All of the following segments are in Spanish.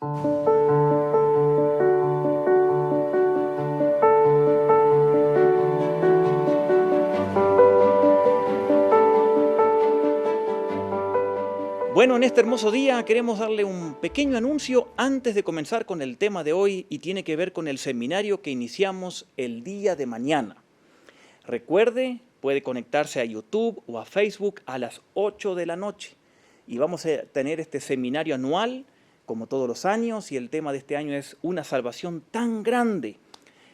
Bueno, en este hermoso día queremos darle un pequeño anuncio antes de comenzar con el tema de hoy y tiene que ver con el seminario que iniciamos el día de mañana. Recuerde, puede conectarse a YouTube o a Facebook a las 8 de la noche y vamos a tener este seminario anual como todos los años y el tema de este año es una salvación tan grande.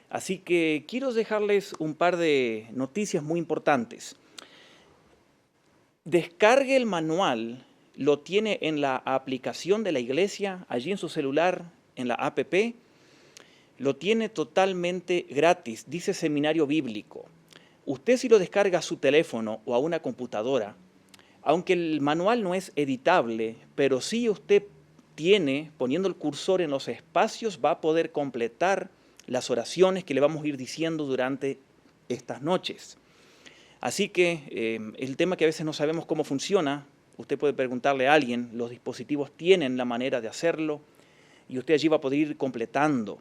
Así que quiero dejarles un par de noticias muy importantes. Descargue el manual. Lo tiene en la aplicación de la iglesia, allí en su celular, en la app. Lo tiene totalmente gratis, dice Seminario Bíblico. Usted si lo descarga a su teléfono o a una computadora, aunque el manual no es editable, pero sí usted tiene, poniendo el cursor en los espacios, va a poder completar las oraciones que le vamos a ir diciendo durante estas noches. Así que el tema que a veces no sabemos cómo funciona, usted puede preguntarle a alguien, los dispositivos tienen la manera de hacerlo y usted allí va a poder ir completando.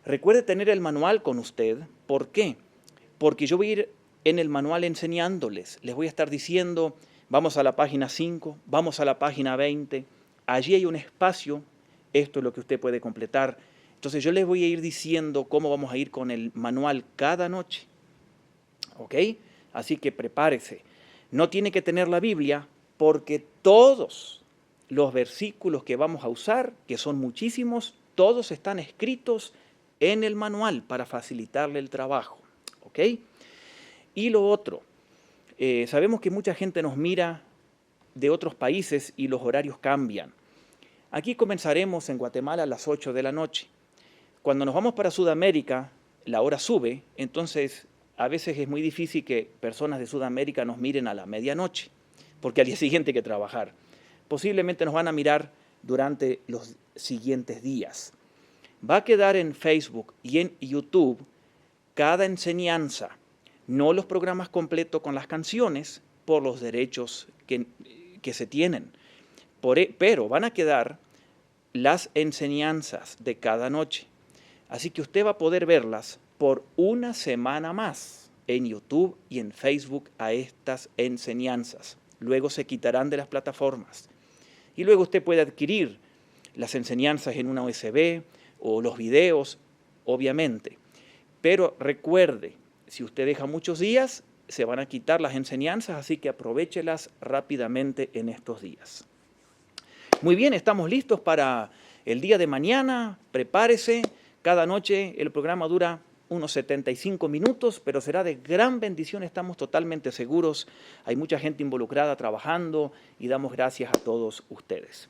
Recuerde tener el manual con usted. ¿Por qué? Porque yo voy a ir en el manual enseñándoles. Les voy a estar diciendo, vamos a la página 5, vamos a la página 20. Allí hay un espacio, esto es lo que usted puede completar. Entonces yo les voy a ir diciendo cómo vamos a ir con el manual cada noche. ¿Ok? Así que prepárese. No tiene que tener la Biblia, porque todos los versículos que vamos a usar, que son muchísimos, todos están escritos en el manual para facilitarle el trabajo. ¿Ok? Y lo otro, sabemos que mucha gente nos mira de otros países y los horarios cambian. Aquí comenzaremos en Guatemala a las 8 de la noche. Cuando nos vamos para Sudamérica, la hora sube, entonces a veces es muy difícil que personas de Sudamérica nos miren a la medianoche, porque al día siguiente hay que trabajar. Posiblemente nos van a mirar durante los siguientes días. Va a quedar en Facebook y en YouTube cada enseñanza, no los programas completos con las canciones por los derechos que se tienen, pero van a quedar las enseñanzas de cada noche. Así que usted va a poder verlas por una semana más en YouTube y en Facebook a estas enseñanzas. Luego se quitarán de las plataformas. Y luego usted puede adquirir las enseñanzas en una USB o los videos, obviamente. Pero recuerde, si usted deja muchos días, se van a quitar las enseñanzas, así que aprovéchelas rápidamente en estos días. Muy bien, estamos listos para el día de mañana. Prepárese. Cada noche el programa dura unos 75 minutos, pero será de gran bendición, estamos totalmente seguros. Hay mucha gente involucrada trabajando y damos gracias a todos ustedes.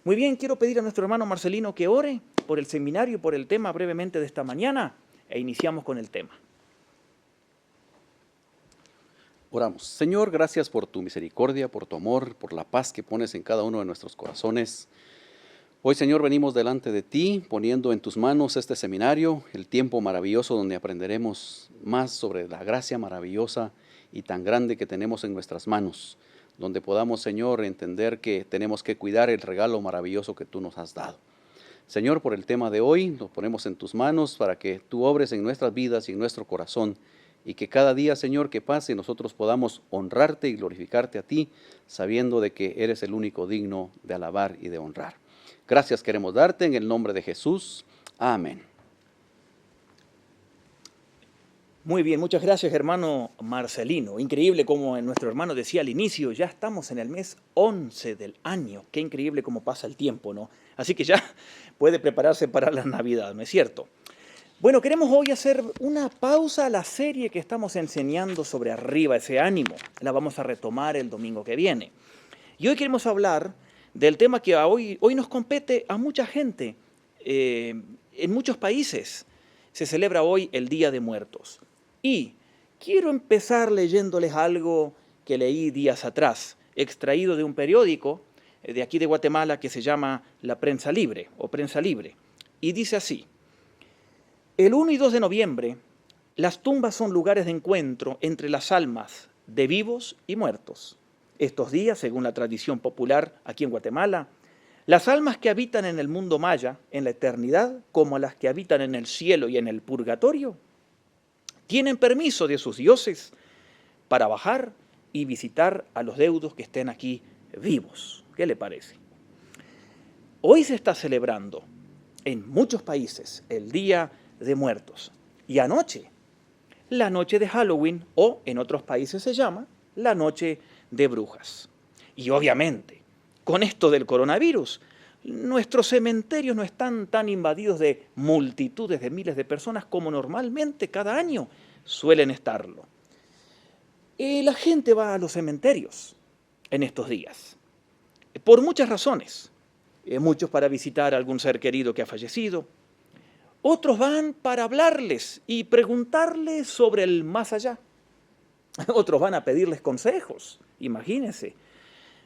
Muy bien, quiero pedir a nuestro hermano Marcelino que ore por el seminario y por el tema brevemente de esta mañana e iniciamos con el tema. Oramos. Señor, gracias por tu misericordia, por tu amor, por la paz que pones en cada uno de nuestros corazones. Hoy, Señor, venimos delante de ti, poniendo en tus manos este seminario, el tiempo maravilloso donde aprenderemos más sobre la gracia maravillosa y tan grande que tenemos en nuestras manos, donde podamos, Señor, entender que tenemos que cuidar el regalo maravilloso que tú nos has dado. Señor, por el tema de hoy, lo ponemos en tus manos para que tú obres en nuestras vidas y en nuestro corazón, y que cada día, Señor, que pase, nosotros podamos honrarte y glorificarte a ti, sabiendo de que eres el único digno de alabar y de honrar. Gracias queremos darte en el nombre de Jesús. Amén. Muy bien, muchas gracias, hermano Marcelino. Increíble como nuestro hermano decía al inicio, ya estamos en el mes 11 del año. Qué increíble cómo pasa el tiempo, ¿no? Así que ya puede prepararse para la Navidad, ¿no es cierto? Bueno, queremos hoy hacer una pausa a la serie que estamos enseñando sobre arriba, ese ánimo. La vamos a retomar el domingo que viene. Y hoy queremos hablar del tema que hoy nos compete a mucha gente. En muchos países se celebra hoy el Día de Muertos. Y quiero empezar leyéndoles algo que leí días atrás, extraído de un periódico de aquí de Guatemala que se llama La Prensa Libre o Prensa Libre. Y dice así: el 1 y 2 de noviembre, las tumbas son lugares de encuentro entre las almas de vivos y muertos. Estos días, según la tradición popular aquí en Guatemala, Las almas que habitan en el mundo maya, en la eternidad, como las que habitan en el cielo y en el purgatorio, tienen permiso de sus dioses para bajar y visitar a los deudos que estén aquí vivos. ¿Qué le parece? Hoy se está celebrando en muchos países el Día de Muertos y anoche la noche de Halloween, o en otros países se llama la noche de brujas. Y obviamente, con esto del coronavirus, nuestros cementerios no están tan invadidos de multitudes de miles de personas como normalmente cada año suelen estarlo. La gente va a los cementerios en estos días, por muchas razones. Muchos para visitar a algún ser querido que ha fallecido. Otros van para hablarles y preguntarles sobre el más allá. Otros van a pedirles consejos, imagínense.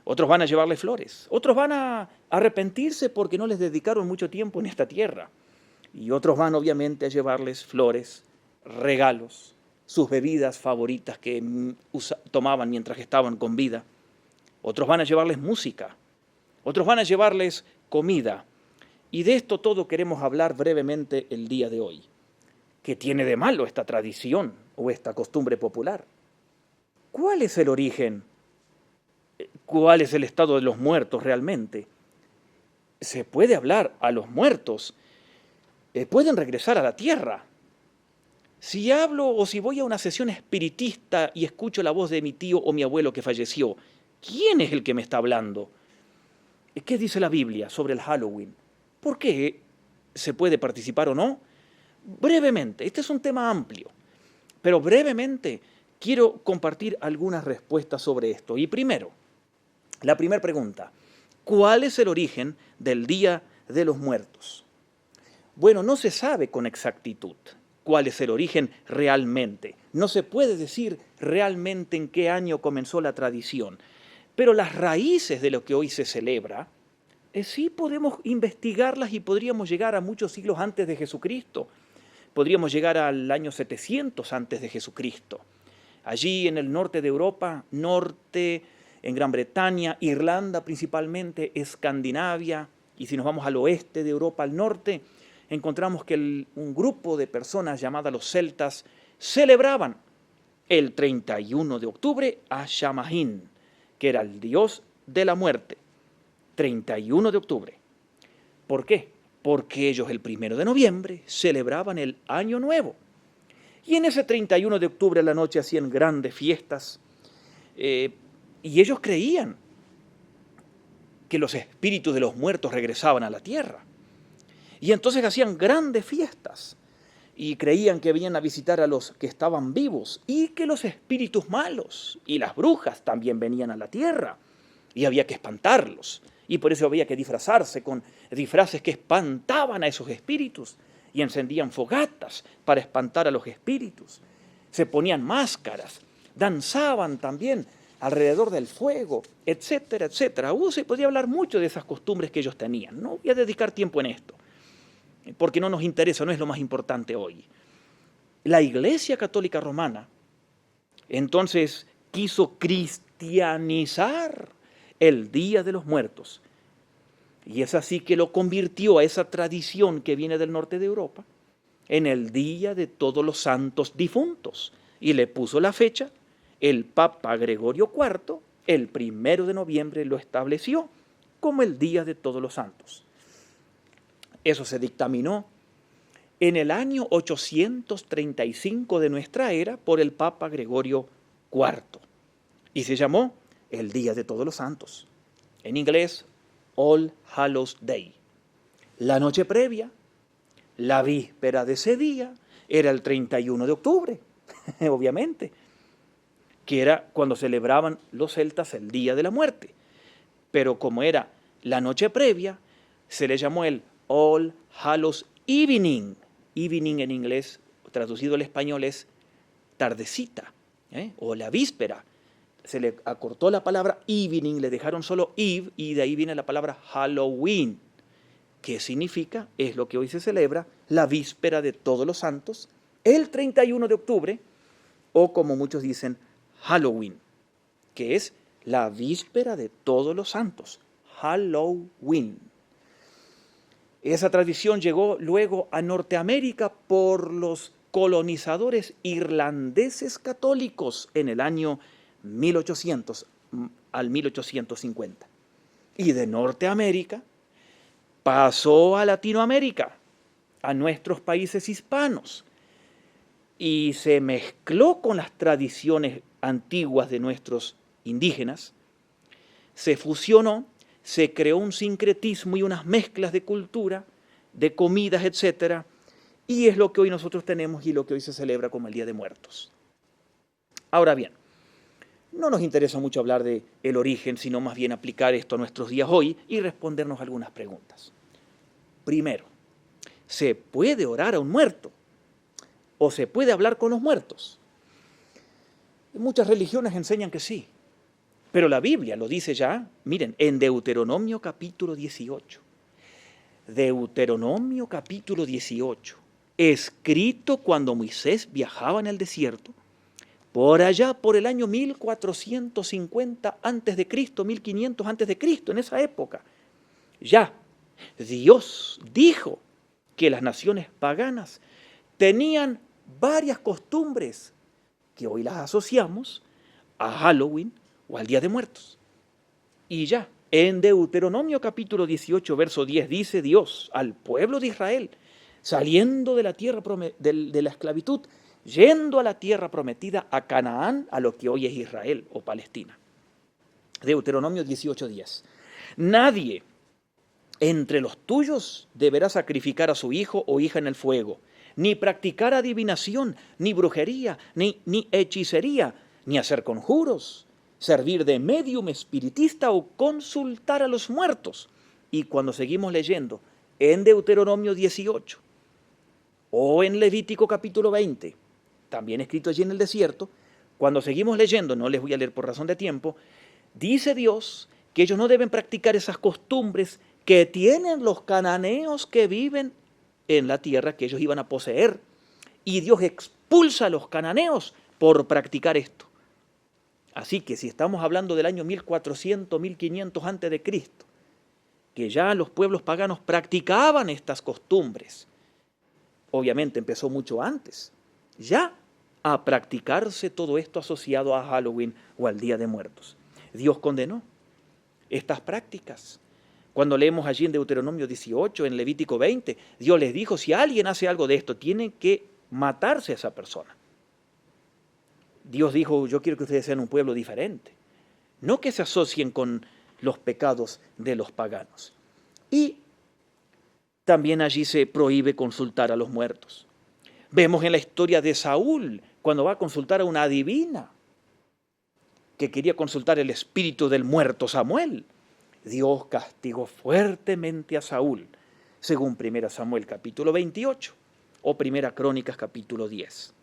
Otros van a llevarles flores. Otros van a arrepentirse porque no les dedicaron mucho tiempo en esta tierra. Y otros van obviamente a llevarles flores, regalos, sus bebidas favoritas que tomaban mientras estaban con vida. Otros van a llevarles música. Otros van a llevarles comida. Y de esto todo queremos hablar brevemente el día de hoy. ¿Qué tiene de malo esta tradición o esta costumbre popular? ¿Cuál es el origen? ¿Cuál es el estado de los muertos realmente? ¿Se puede hablar a los muertos? ¿Pueden regresar a la tierra? Si hablo o si voy a una sesión espiritista y escucho la voz de mi tío o mi abuelo que falleció, ¿quién es el que me está hablando? ¿Qué dice la Biblia sobre el Halloween? ¿Por qué se puede participar o no? Brevemente, este es un tema amplio, pero brevemente quiero compartir algunas respuestas sobre esto. Y primero, la primera pregunta, ¿cuál es el origen del Día de los Muertos? Bueno, no se sabe con exactitud cuál es el origen realmente. No se puede decir realmente en qué año comenzó la tradición, pero las raíces de lo que hoy se celebra, sí podemos investigarlas y podríamos llegar a muchos siglos antes de Jesucristo. Podríamos llegar al año 700 antes de Jesucristo. Allí en el norte de Europa, norte, en Gran Bretaña, Irlanda principalmente, Escandinavia, y si nos vamos al oeste de Europa, al norte, encontramos que un grupo de personas llamadas los celtas celebraban el 31 de octubre a Shamahin, que era el dios de la muerte. 31 de octubre. ¿Por qué? Porque ellos el 1 de noviembre celebraban el Año Nuevo. Y en ese 31 de octubre a la noche hacían grandes fiestas. Y ellos creían que los espíritus de los muertos regresaban a la tierra. Y entonces hacían grandes fiestas. Y creían que venían a visitar a los que estaban vivos. Y que los espíritus malos y las brujas también venían a la tierra. Y había que espantarlos. Y por eso había que disfrazarse con disfraces que espantaban a esos espíritus. Y encendían fogatas para espantar a los espíritus. Se ponían máscaras, danzaban también alrededor del fuego, etcétera, etcétera. Se podría hablar mucho de esas costumbres que ellos tenían. No voy a dedicar tiempo en esto, porque no nos interesa, no es lo más importante hoy. La Iglesia Católica Romana, entonces, quiso cristianizar el Día de los Muertos. Y es así que lo convirtió a esa tradición que viene del norte de Europa en el Día de Todos los Santos Difuntos. Y le puso la fecha, el Papa Gregorio IV, el 1 de noviembre lo estableció como el Día de Todos los Santos. Eso se dictaminó en el año 835 de nuestra era por el Papa Gregorio IV. Y se llamó el Día de Todos los Santos. En inglés, All Hallows Day. La noche previa, la víspera de ese día, era el 31 de octubre, obviamente, que era cuando celebraban los celtas el Día de la Muerte. Pero como era la noche previa, se le llamó el All Hallows Evening. Evening en inglés, traducido al español, es tardecita, o la víspera. Se le acortó la palabra evening, le dejaron solo eve, y de ahí viene la palabra Halloween. ¿Qué significa? Es lo que hoy se celebra, la víspera de Todos los Santos, el 31 de octubre, o como muchos dicen, Halloween, que es la víspera de Todos los Santos, Halloween. Esa tradición llegó luego a Norteamérica por los colonizadores irlandeses católicos en el año 1800 al 1850. Y de Norteamérica pasó a Latinoamérica, a nuestros países hispanos, y se mezcló con las tradiciones antiguas de nuestros indígenas, se fusionó, se creó un sincretismo y unas mezclas de cultura, de comidas, etc. Y es lo que hoy nosotros tenemos y lo que hoy se celebra como el Día de Muertos. Ahora bien, no nos interesa mucho hablar del origen, sino más bien aplicar esto a nuestros días hoy y respondernos algunas preguntas. Primero, ¿se puede orar a un muerto? ¿O se puede hablar con los muertos? Muchas religiones enseñan que sí, pero la Biblia lo dice ya, miren, en Deuteronomio capítulo 18. Deuteronomio capítulo 18, escrito cuando Moisés viajaba en el desierto, por allá por el año 1450 a.C., 1500 a.C., en esa época. Ya, Dios dijo que las naciones paganas tenían varias costumbres que hoy las asociamos a Halloween o al Día de Muertos. Y ya, en Deuteronomio capítulo 18, verso 10, dice Dios al pueblo de Israel, saliendo de la tierra de la esclavitud, yendo a la tierra prometida, a Canaán, a lo que hoy es Israel o Palestina. Deuteronomio 18, 10. Nadie entre los tuyos deberá sacrificar a su hijo o hija en el fuego, ni practicar adivinación, ni brujería, ni hechicería, ni hacer conjuros, servir de médium espiritista o consultar a los muertos. Y cuando seguimos leyendo en Deuteronomio 18 o en Levítico capítulo 20, también escrito allí en el desierto, cuando seguimos leyendo, no les voy a leer por razón de tiempo, dice Dios que ellos no deben practicar esas costumbres que tienen los cananeos que viven en la tierra que ellos iban a poseer. Y Dios expulsa a los cananeos por practicar esto. Así que si estamos hablando del año 1400, 1500 a.C., que ya los pueblos paganos practicaban estas costumbres, obviamente empezó mucho antes, ya a practicarse todo esto asociado a Halloween o al Día de Muertos. Dios condenó estas prácticas. Cuando leemos allí en Deuteronomio 18, en Levítico 20, Dios les dijo, si alguien hace algo de esto, tiene que matarse a esa persona. Dios dijo, yo quiero que ustedes sean un pueblo diferente, no que se asocien con los pecados de los paganos. Y también allí se prohíbe consultar a los muertos. Vemos en la historia de Saúl, cuando va a consultar a una adivina, que quería consultar el espíritu del muerto Samuel. Dios castigó fuertemente a Saúl, según 1 Samuel capítulo 28 o 1 Crónicas capítulo 10.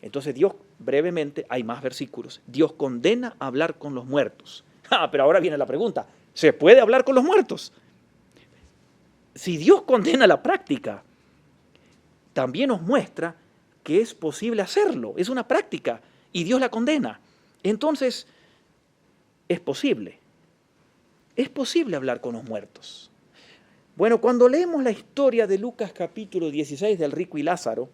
Entonces Dios, brevemente, hay más versículos, Dios condena a hablar con los muertos. Pero ahora viene la pregunta, ¿se puede hablar con los muertos? Si Dios condena la práctica, también nos muestra que es posible hacerlo, es una práctica y Dios la condena. Entonces, es posible hablar con los muertos. Bueno, cuando leemos la historia de Lucas capítulo 16 del rico y Lázaro,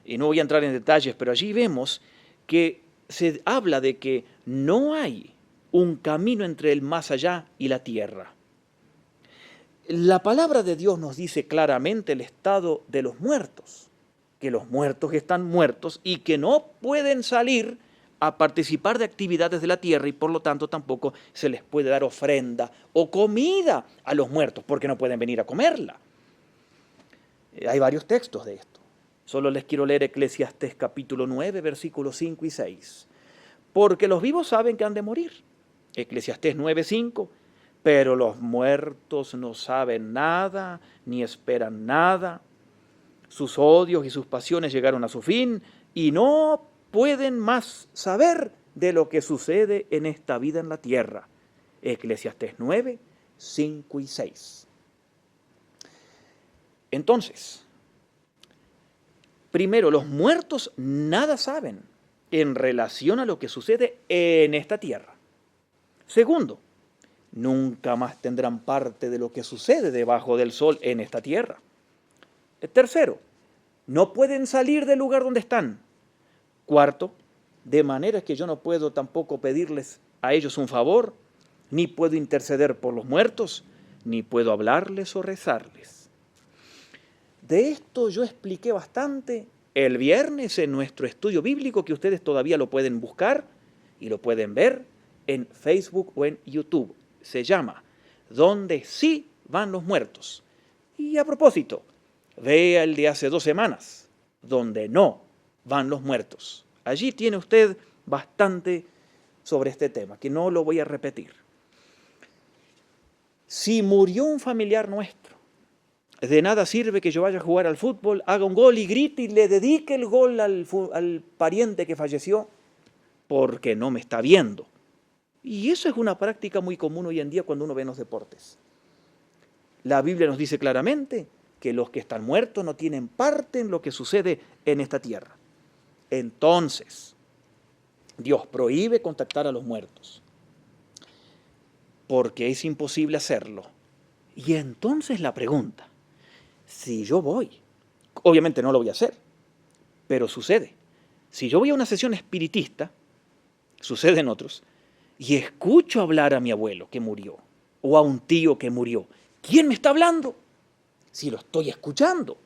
y no voy a entrar en detalles, pero allí vemos que se habla de que no hay un camino entre el más allá y la tierra. La palabra de Dios nos dice claramente el estado de los muertos, que los muertos están muertos y que no pueden salir a participar de actividades de la tierra y por lo tanto tampoco se les puede dar ofrenda o comida a los muertos porque no pueden venir a comerla. Hay varios textos de esto. Solo les quiero leer Eclesiastés capítulo 9, versículos 5 y 6. Porque los vivos saben que han de morir. Eclesiastés 9, 5. Pero los muertos no saben nada, ni esperan nada. Sus odios y sus pasiones llegaron a su fin y no pueden más saber de lo que sucede en esta vida en la tierra. Eclesiastés 9, 5 y 6. Entonces, primero, los muertos nada saben en relación a lo que sucede en esta tierra. Segundo, nunca más tendrán parte de lo que sucede debajo del sol en esta tierra. Tercero, no pueden salir del lugar donde están. Cuarto, de manera que yo no puedo tampoco pedirles a ellos un favor, ni puedo interceder por los muertos, ni puedo hablarles o rezarles. De esto yo expliqué bastante el viernes en nuestro estudio bíblico, que ustedes todavía lo pueden buscar y lo pueden ver en Facebook o en YouTube. Se llama ¿Dónde sí van los muertos? Y a propósito, vea el de hace 2 semanas, donde no van los muertos. Allí tiene usted bastante sobre este tema, que no lo voy a repetir. Si murió un familiar nuestro, de nada sirve que yo vaya a jugar al fútbol, haga un gol y grite y le dedique el gol al pariente que falleció, porque no me está viendo. Y eso es una práctica muy común hoy en día cuando uno ve en los deportes. La Biblia nos dice claramente que los que están muertos no tienen parte en lo que sucede en esta tierra. Entonces, Dios prohíbe contactar a los muertos, porque es imposible hacerlo. Y entonces la pregunta, si yo voy, obviamente no lo voy a hacer, pero sucede. Si yo voy a una sesión espiritista, sucede en otros, y escucho hablar a mi abuelo que murió, o a un tío que murió, ¿quién me está hablando? Si lo estoy escuchando.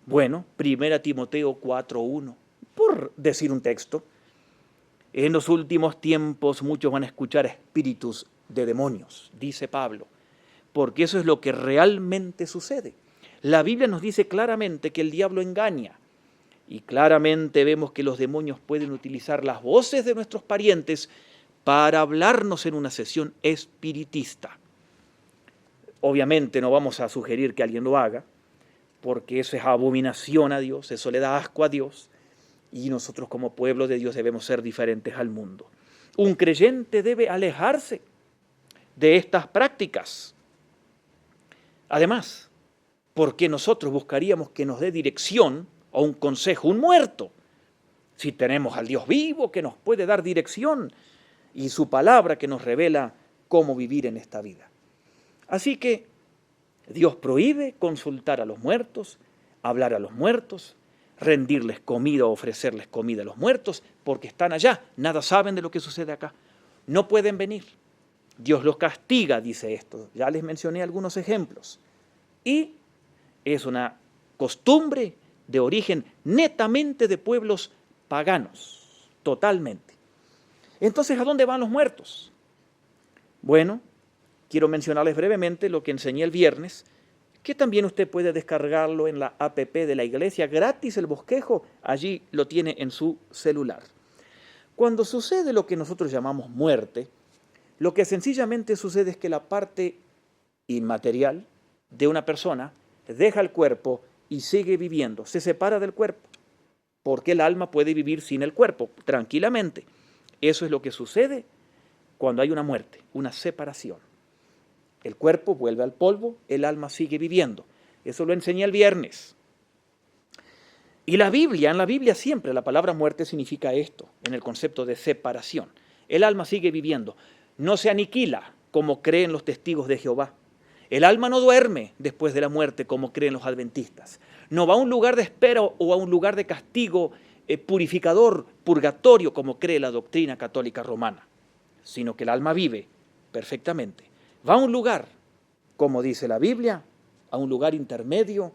Bueno, 1 Timoteo 4:1, por decir un texto, en los últimos tiempos muchos van a escuchar espíritus de demonios, dice Pablo, porque eso es lo que realmente sucede. La Biblia nos dice claramente que el diablo engaña, y claramente vemos que los demonios pueden utilizar las voces de nuestros parientes para hablarnos en una sesión espiritista. Obviamente no vamos a sugerir que alguien lo haga, porque eso es abominación a Dios, eso le da asco a Dios, y nosotros como pueblo de Dios debemos ser diferentes al mundo. Un creyente debe alejarse de estas prácticas. Además, ¿por qué nosotros buscaríamos que nos dé dirección o un consejo un muerto? Si tenemos al Dios vivo que nos puede dar dirección y su palabra que nos revela cómo vivir en esta vida. Así que Dios prohíbe consultar a los muertos, hablar a los muertos, rendirles comida o ofrecerles comida a los muertos, porque están allá, nada saben de lo que sucede acá. No pueden venir. Dios los castiga, dice esto. Ya les mencioné algunos ejemplos. Y es una costumbre de origen netamente de pueblos paganos, totalmente. Entonces, ¿a dónde van los muertos? Bueno, quiero mencionarles brevemente lo que enseñé el viernes, que también usted puede descargarlo en la app de la iglesia, gratis el bosquejo, allí lo tiene en su celular. Cuando sucede lo que nosotros llamamos muerte, lo que sencillamente sucede es que la parte inmaterial de una persona deja el cuerpo y sigue viviendo, se separa del cuerpo, porque el alma puede vivir sin el cuerpo, tranquilamente. Eso es lo que sucede cuando hay una muerte, una separación. El cuerpo vuelve al polvo, el alma sigue viviendo. Eso lo enseñé el viernes. Y en la Biblia siempre la palabra muerte significa esto, en el concepto de separación. El alma sigue viviendo, no se aniquila como creen los testigos de Jehová. El alma no duerme después de la muerte como creen los adventistas. No va a un lugar de espera o a un lugar de castigo purificador, purgatorio, como cree la doctrina católica romana, sino que el alma vive perfectamente. Va a un lugar, como dice la Biblia, a un lugar intermedio,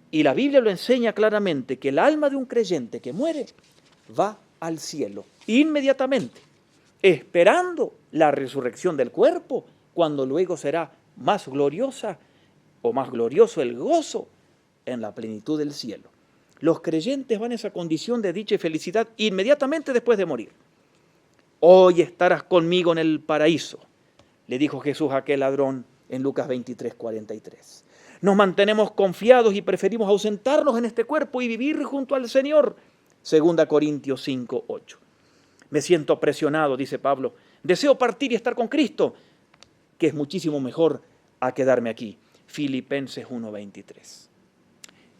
y la Biblia lo enseña claramente que el alma de un creyente que muere va al cielo inmediatamente, esperando la resurrección del cuerpo, cuando luego será más gloriosa o más glorioso el gozo en la plenitud del cielo. Los creyentes van a esa condición de dicha y felicidad inmediatamente después de morir. Hoy estarás conmigo en el paraíso, le dijo Jesús a aquel ladrón en Lucas 23:43. Nos mantenemos confiados y preferimos ausentarnos en este cuerpo y vivir junto al Señor. 2 Corintios 5:8. Me siento presionado, dice Pablo. Deseo partir y estar con Cristo, que es muchísimo mejor a quedarme aquí. Filipenses 1:23.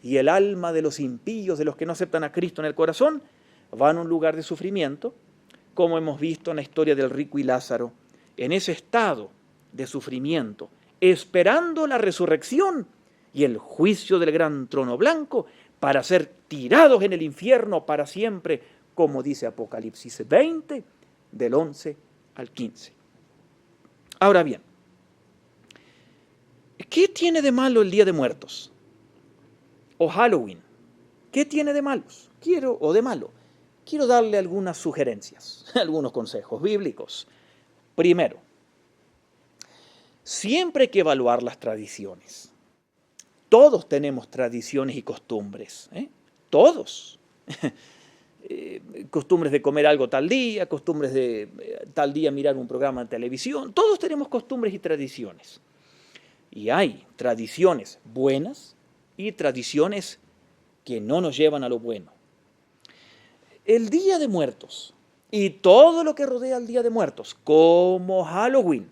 Y el alma de los impíos, de los que no aceptan a Cristo en el corazón, van a un lugar de sufrimiento, como hemos visto en la historia del rico y Lázaro en ese estado de sufrimiento, esperando la resurrección y el juicio del gran trono blanco para ser tirados en el infierno para siempre, como dice Apocalipsis 20, del 11 al 15. Ahora bien, ¿qué tiene de malo el Día de Muertos? O Halloween. ¿Qué tiene de malos? Quiero darle algunas sugerencias, algunos consejos bíblicos. Primero, siempre hay que evaluar las tradiciones. Todos tenemos tradiciones y costumbres, todos. Costumbres de comer algo tal día, costumbres de tal día mirar un programa de televisión. Todos tenemos costumbres y tradiciones. Y hay tradiciones buenas y tradiciones que no nos llevan a lo bueno. El Día de Muertos y todo lo que rodea al Día de Muertos, como Halloween,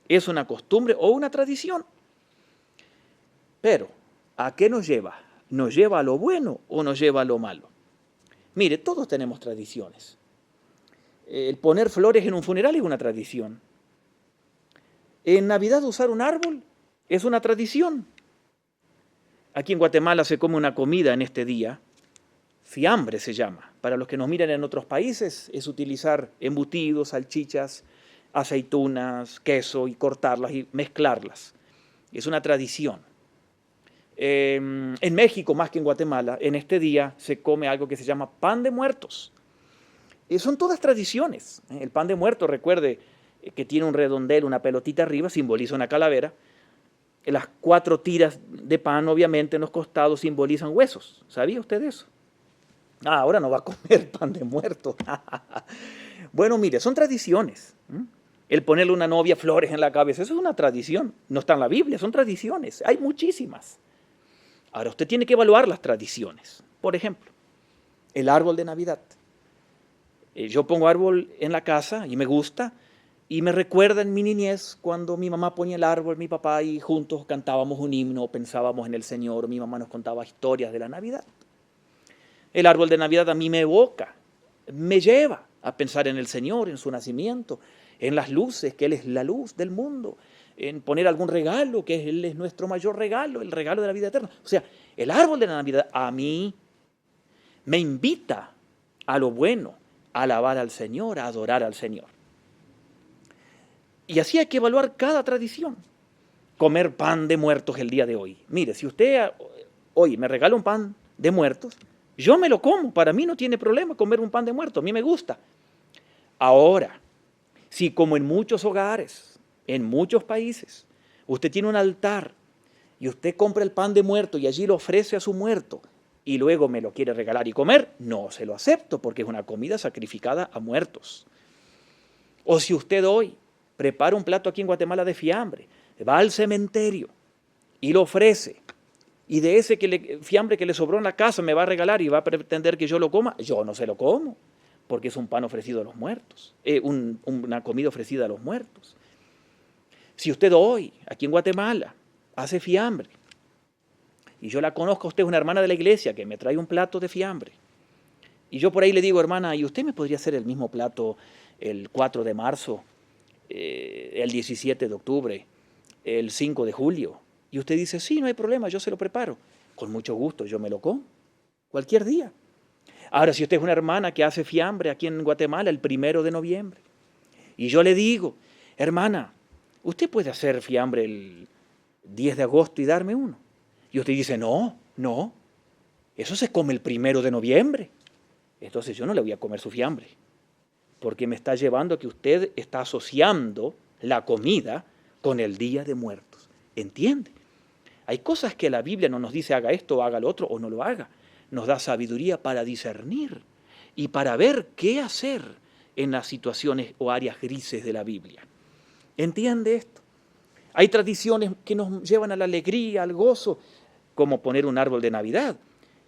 es una costumbre o una tradición. Pero, ¿a qué nos lleva? ¿Nos lleva a lo bueno o nos lleva a lo malo? Mire, todos tenemos tradiciones. El poner flores en un funeral es una tradición. En Navidad usar un árbol es una tradición. Aquí en Guatemala se come una comida en este día, fiambre se llama. Para los que nos miran en otros países es utilizar embutidos, salchichas, aceitunas, queso y cortarlas y mezclarlas. Es una tradición. En México, más que en Guatemala, en este día se come algo que se llama pan de muertos. Son todas tradiciones. El pan de muertos, recuerde que tiene un redondel, una pelotita arriba, simboliza una calavera. Las 4 tiras de pan, obviamente, en los costados simbolizan huesos. ¿Sabía usted eso? Ahora no va a comer pan de muerto. Bueno, mire, son tradiciones. El ponerle a una novia flores en la cabeza, eso es una tradición. No está en la Biblia, son tradiciones. Hay muchísimas. Ahora, usted tiene que evaluar las tradiciones. Por ejemplo, el árbol de Navidad. Yo pongo árbol en la casa y me gusta. Y me recuerda en mi niñez cuando mi mamá ponía el árbol, mi papá, y juntos cantábamos un himno, pensábamos en el Señor, mi mamá nos contaba historias de la Navidad. El árbol de Navidad a mí me evoca, me lleva a pensar en el Señor, en su nacimiento, en las luces, que Él es la luz del mundo, en poner algún regalo, que Él es nuestro mayor regalo, el regalo de la vida eterna. O sea, el árbol de la Navidad a mí me invita a lo bueno, a alabar al Señor, a adorar al Señor. Y así hay que evaluar cada tradición. Comer pan de muertos el día de hoy. Mire, si usted hoy me regala un pan de muertos, yo me lo como. Para mí no tiene problema comer un pan de muertos. A mí me gusta. Ahora, si como en muchos hogares, en muchos países, usted tiene un altar y usted compra el pan de muerto y allí lo ofrece a su muerto y luego me lo quiere regalar y comer, no se lo acepto porque es una comida sacrificada a muertos. O si usted hoy prepara un plato aquí en Guatemala de fiambre, va al cementerio y lo ofrece, y de ese fiambre que le sobró en la casa me va a regalar y va a pretender que yo lo coma, yo no se lo como, porque es un pan ofrecido a los muertos, una comida ofrecida a los muertos. Si usted hoy, aquí en Guatemala, hace fiambre, y yo la conozco, usted es una hermana de la iglesia que me trae un plato de fiambre, y yo por ahí le digo, hermana, ¿y usted me podría hacer el mismo plato el 4 de marzo? El 17 de octubre, el 5 de julio. Y usted dice, sí, no hay problema, yo se lo preparo. Con mucho gusto, yo me lo como. Cualquier día. Ahora, si usted es una hermana que hace fiambre aquí en Guatemala el 1 de noviembre, y yo le digo, hermana, usted puede hacer fiambre el 10 de agosto y darme uno. Y usted dice, no, eso se come el 1 de noviembre. Entonces yo no le voy a comer su fiambre, porque me está llevando a que usted está asociando la comida con el Día de Muertos. ¿Entiende? Hay cosas que la Biblia no nos dice haga esto, haga lo otro o no lo haga. Nos da sabiduría para discernir y para ver qué hacer en las situaciones o áreas grises de la Biblia. ¿Entiende esto? Hay tradiciones que nos llevan a la alegría, al gozo, como poner un árbol de Navidad.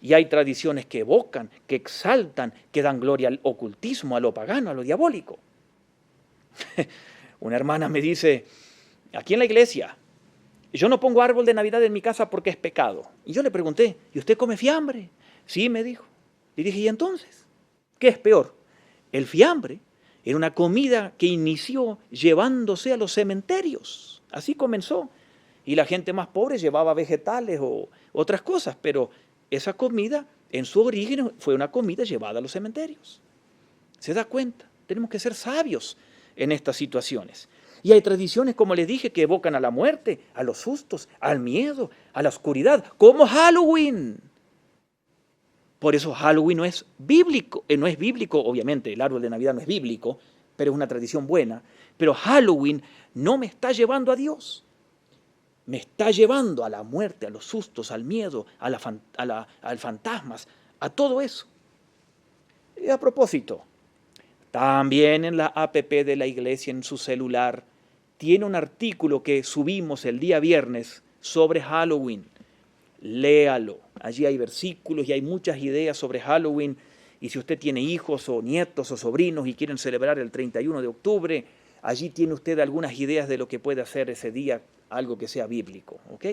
Y hay tradiciones que evocan, que exaltan, que dan gloria al ocultismo, a lo pagano, a lo diabólico. Una hermana me dice, aquí en la iglesia, yo no pongo árbol de Navidad en mi casa porque es pecado. Y yo le pregunté, ¿y usted come fiambre? Sí, me dijo. Y dije, ¿y entonces? ¿Qué es peor? ¿El fiambre Era una comida que inició llevándose a los cementerios. Así comenzó. Y la gente más pobre llevaba vegetales o otras cosas, pero esa comida en su origen fue una comida llevada a los cementerios. ¿Se da cuenta? Tenemos que ser sabios en estas situaciones. Y hay tradiciones, como les dije, que evocan a la muerte, a los sustos, al miedo, a la oscuridad, como Halloween. Por eso Halloween no es bíblico, obviamente, el árbol de Navidad no es bíblico, pero es una tradición buena. Pero Halloween no me está llevando a Dios. Me está llevando a la muerte, a los sustos, al miedo, al fantasmas, a todo eso. Y a propósito, también en la app de la iglesia, en su celular, tiene un artículo que subimos el día viernes sobre Halloween. Léalo. Allí hay versículos y hay muchas ideas sobre Halloween. Y si usted tiene hijos o nietos o sobrinos y quieren celebrar el 31 de octubre, allí tiene usted algunas ideas de lo que puede hacer ese día, algo que sea bíblico. ¿Ok?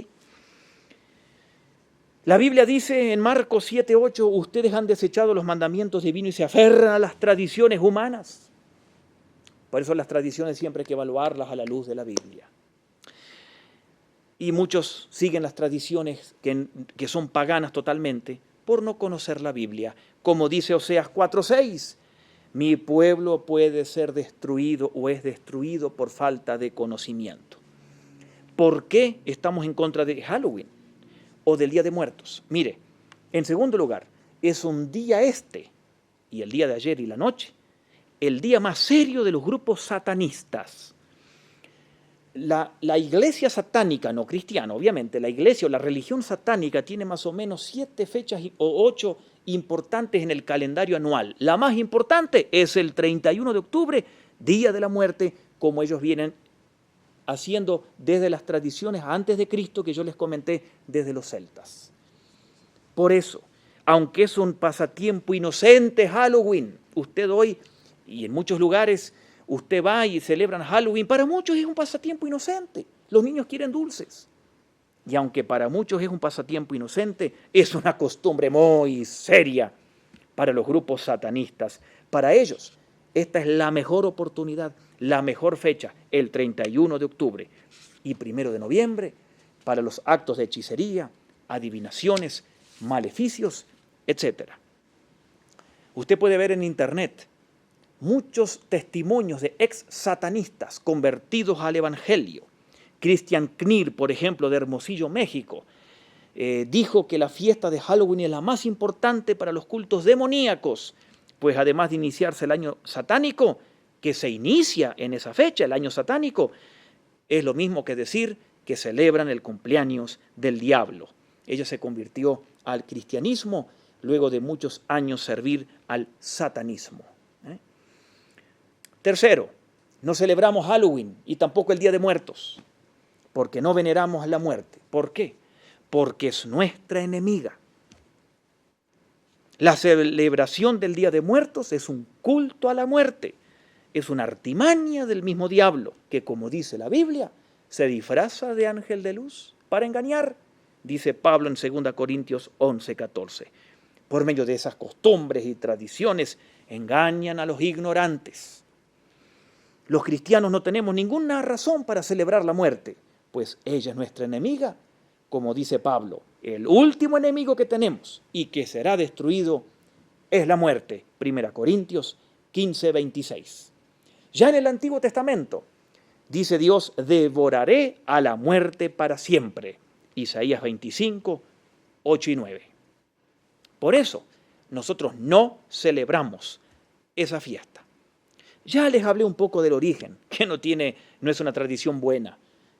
La Biblia dice en Marcos 7:8, ustedes han desechado los mandamientos divinos y se aferran a las tradiciones humanas. Por eso las tradiciones siempre hay que evaluarlas a la luz de la Biblia. Y muchos siguen las tradiciones que son paganas totalmente por no conocer la Biblia. Como dice Oseas 4:6, mi pueblo puede ser destruido o es destruido por falta de conocimiento. ¿Por qué estamos en contra de Halloween o del Día de Muertos? Mire, en segundo lugar, es un día y el día de ayer y la noche, el día más serio de los grupos satanistas. La iglesia satánica, no cristiana, obviamente, la iglesia o la religión satánica tiene más o menos 7 fechas o 8 importantes en el calendario anual. La más importante es el 31 de octubre, Día de la Muerte, como ellos vienen haciendo desde las tradiciones antes de Cristo que yo les comenté desde los celtas. Por eso, aunque es un pasatiempo inocente Halloween, usted hoy y en muchos lugares usted va y celebran Halloween, para muchos es un pasatiempo inocente. Los niños quieren dulces. Y aunque para muchos es un pasatiempo inocente, es una costumbre muy seria para los grupos satanistas. Para ellos, esta es la mejor oportunidad, la mejor fecha, el 31 de octubre y 1 de noviembre, para los actos de hechicería, adivinaciones, maleficios, etc. Usted puede ver en internet muchos testimonios de ex-satanistas convertidos al Evangelio. Christian Knir, por ejemplo, de Hermosillo, México, dijo que la fiesta de Halloween es la más importante para los cultos demoníacos, pues además de iniciarse el año satánico, que se inicia en esa fecha, el año satánico, es lo mismo que decir que celebran el cumpleaños del diablo. Ella se convirtió al cristianismo luego de muchos años servir al satanismo. Tercero, no celebramos Halloween y tampoco el Día de Muertos, porque no veneramos la muerte. ¿Por qué? Porque es nuestra enemiga. La celebración del Día de Muertos es un culto a la muerte, es una artimaña del mismo diablo, que como dice la Biblia, se disfraza de ángel de luz para engañar, dice Pablo en 2 Corintios 11:14. Por medio de esas costumbres y tradiciones engañan a los ignorantes. Los cristianos no tenemos ninguna razón para celebrar la muerte, pues ella es nuestra enemiga, como dice Pablo, el último enemigo que tenemos y que será destruido es la muerte. 1 Corintios 15:26. Ya en el Antiguo Testamento dice Dios, devoraré a la muerte para siempre. Isaías 25:8 y 9. Por eso, nosotros no celebramos esa fiesta. Ya les hablé un poco del origen, que no es una tradición buena,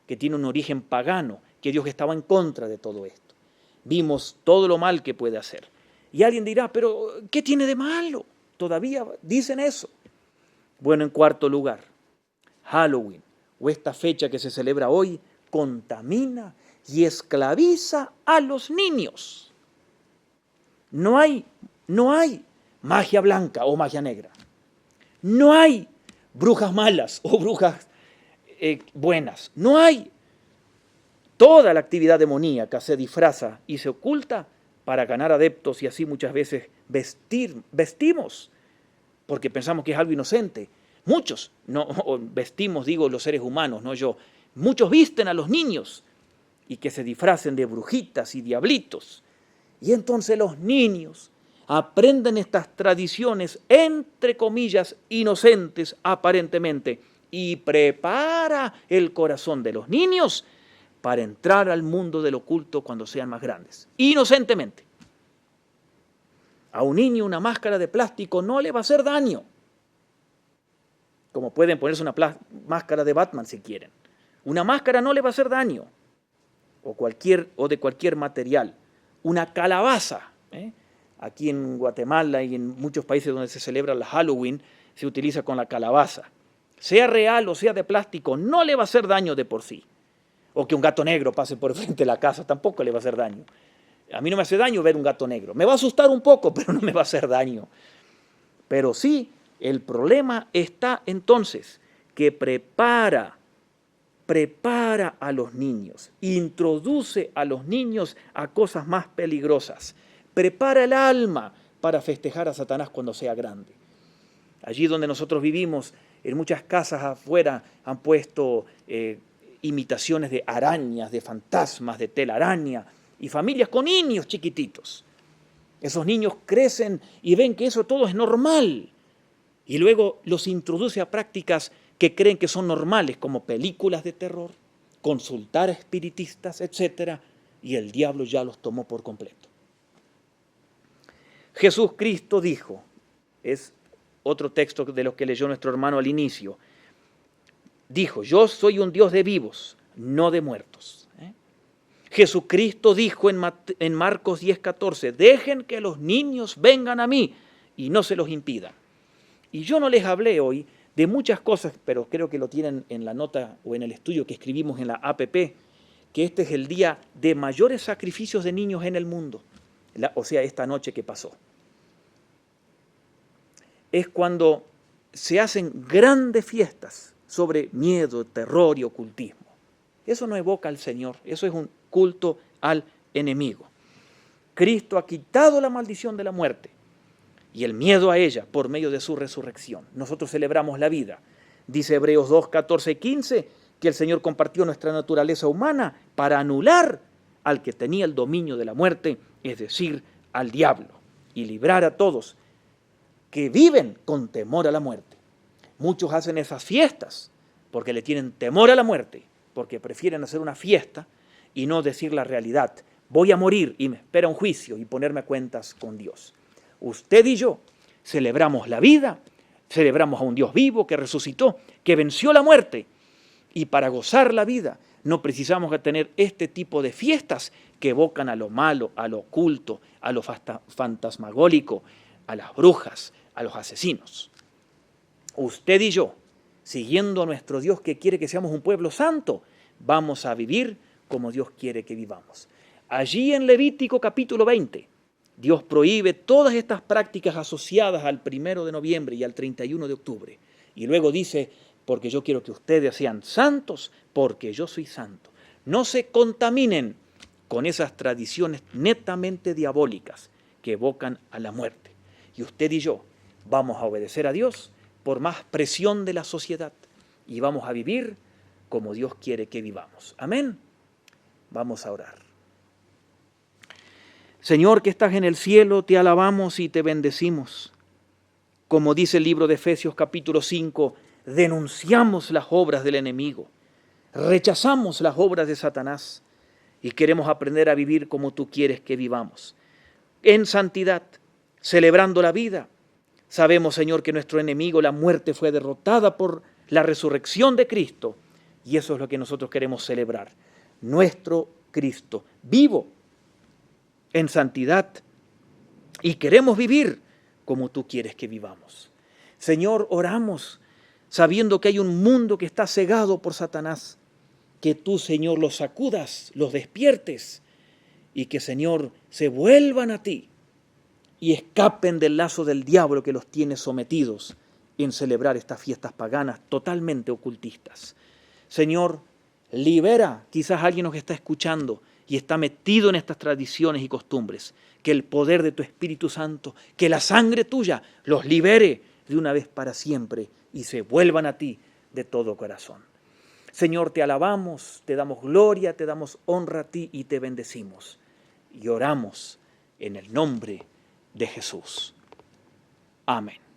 que tiene un origen pagano, que Dios estaba en contra de todo esto. Vimos todo lo mal que puede hacer. Y alguien dirá, pero ¿qué tiene de malo? Todavía dicen eso. Bueno, en cuarto lugar, Halloween, o esta fecha que se celebra hoy, contamina y esclaviza a los niños. No hay magia blanca o magia negra. No hay brujas malas o brujas buenas. No hay. Toda la actividad demoníaca se disfraza y se oculta para ganar adeptos y así muchas veces vestimos, porque pensamos que es algo inocente. Muchos, no vestimos, digo, los seres humanos, no yo, muchos visten a los niños y que se disfracen de brujitas y diablitos. Y entonces los niños aprenden estas tradiciones, entre comillas, inocentes aparentemente, y prepara el corazón de los niños para entrar al mundo del oculto cuando sean más grandes, inocentemente. A un niño una máscara de plástico no le va a hacer daño, como pueden ponerse una máscara de Batman si quieren. Una máscara no le va a hacer daño, o de cualquier material. Una calabaza, aquí en Guatemala y en muchos países donde se celebra la Halloween, se utiliza con la calabaza. Sea real o sea de plástico, no le va a hacer daño de por sí. O que un gato negro pase por frente de la casa, tampoco le va a hacer daño. A mí no me hace daño ver un gato negro. Me va a asustar un poco, pero no me va a hacer daño. Pero sí, el problema está entonces que prepara a los niños, introduce a los niños a cosas más peligrosas, prepara el alma para festejar a Satanás cuando sea grande. Allí donde nosotros vivimos, en muchas casas afuera han puesto imitaciones de arañas, de fantasmas, de telaraña, y familias con niños chiquititos. Esos niños crecen y ven que eso todo es normal, y luego los introduce a prácticas que creen que son normales, como películas de terror, consultar a espiritistas, etc., y el diablo ya los tomó por completo. Jesús Cristo dijo, es otro texto de los que leyó nuestro hermano al inicio, dijo, yo soy un Dios de vivos, no de muertos. Jesucristo dijo en Marcos 10:14, dejen que los niños vengan a mí y no se los impidan. Y yo no les hablé hoy de muchas cosas, pero creo que lo tienen en la nota o en el estudio que escribimos en la APP, que este es el día de mayores sacrificios de niños en el mundo, o sea, esta noche que pasó. Es cuando se hacen grandes fiestas sobre miedo, terror y ocultismo. Eso no evoca al Señor, eso es un culto al enemigo. Cristo ha quitado la maldición de la muerte y el miedo a ella por medio de su resurrección. Nosotros celebramos la vida. Dice Hebreos 2, 14 y 15 que el Señor compartió nuestra naturaleza humana para anular al que tenía el dominio de la muerte, es decir, al diablo, y librar a todos que viven con temor a la muerte. Muchos hacen esas fiestas porque le tienen temor a la muerte, porque prefieren hacer una fiesta y no decir la realidad. Voy a morir y me espera un juicio y ponerme a cuentas con Dios. Usted y yo celebramos la vida, celebramos a un Dios vivo que resucitó, que venció la muerte. Y para gozar la vida no precisamos tener este tipo de fiestas que evocan a lo malo, a lo oculto, a lo fantasmagórico, a las brujas, a los asesinos. Usted y yo, siguiendo a nuestro Dios que quiere que seamos un pueblo santo, vamos a vivir como Dios quiere que vivamos. Allí en Levítico capítulo 20, Dios prohíbe todas estas prácticas asociadas al 1 de noviembre y al 31 de octubre. Y luego dice, porque yo quiero que ustedes sean santos, porque yo soy santo. No se contaminen con esas tradiciones netamente diabólicas que evocan a la muerte. Y usted y yo vamos a obedecer a Dios por más presión de la sociedad y vamos a vivir como Dios quiere que vivamos. Amén. Vamos a orar. Señor que estás en el cielo, te alabamos y te bendecimos. Como dice el libro de Efesios capítulo 5, denunciamos las obras del enemigo, rechazamos las obras de Satanás y queremos aprender a vivir como tú quieres que vivamos. En santidad, celebrando la vida. Sabemos, Señor, que nuestro enemigo, la muerte, fue derrotada por la resurrección de Cristo y eso es lo que nosotros queremos celebrar. Nuestro Cristo vivo en santidad y queremos vivir como tú quieres que vivamos. Señor, oramos sabiendo que hay un mundo que está cegado por Satanás, que tú, Señor, los sacudas, los despiertes y que, Señor, se vuelvan a ti y escapen del lazo del diablo que los tiene sometidos en celebrar estas fiestas paganas totalmente ocultistas. Señor, libera, quizás alguien nos está escuchando y está metido en estas tradiciones y costumbres, que el poder de tu Espíritu Santo, que la sangre tuya los libere de una vez para siempre y se vuelvan a ti de todo corazón. Señor, te alabamos, te damos gloria, te damos honra a ti y te bendecimos. Y oramos en el nombre de Jesús. Amén.